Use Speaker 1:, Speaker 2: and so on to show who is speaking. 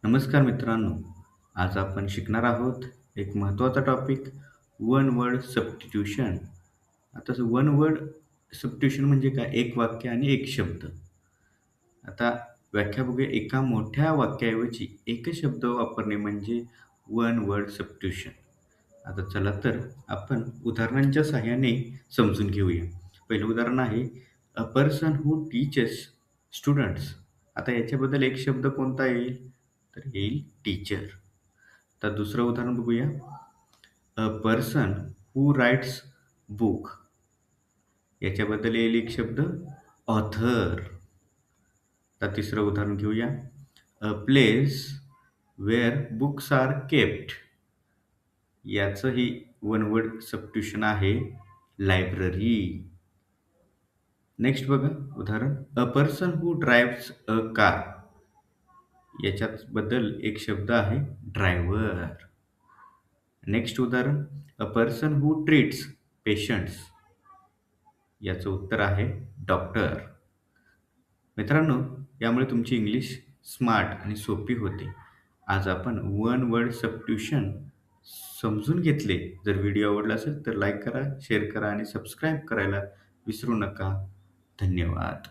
Speaker 1: नमस्कार मित्रांनो, आज आपण शिकणार आहोत एक महत्त्वाचा टॉपिक वन वर्ड सबस्टिट्यूशन. आता वन वर्ड सबस्टिट्यूशन म्हणजे काय? एक वाक्य आणि एक शब्द. आता व्याख्या बघूया. एका मोठ्या वाक्याऐवजी एकच शब्द वापरणे म्हणजे वन वर्ड सबस्टिट्यूशन. आता चला तर आपण उदाहरणांच्या सहाय्याने समजून घेऊया. पहिलं उदाहरण आहे अ पर्सन हू टीचेस स्टुडंट्स. आता याच्याबद्दल एक शब्द कोणता येईल? तर येईल टीचर. तर दुसरं उदाहरण बघूया. A person who writes book. याच्याबद्दल येईल एक शब्द ऑथर. तर तिसरं उदाहरण घेऊया. A place where books are kept. याचंही वन वर्ड सबस्टिट्यूशन आहे लायब्ररी. नेक्स्ट बघा उदाहरण. A person who drives a car. याच्याबद्दल एक शब्द आहे ड्रायव्हर. नेक्स्ट उदाहरण. A person who treats patients. याचं उत्तर आहे डॉक्टर. मित्रांनो, यामुळे तुमची इंग्लिश स्मार्ट आणि सोपी होते. आज आपण वन वर्ड सबस्टिट्यूशन समजून घेतले. जर व्हिडिओ आवडला असेल तर लाईक करा, शेअर करा आणि सबस्क्राईब करायला विसरू नका. धन्यवाद.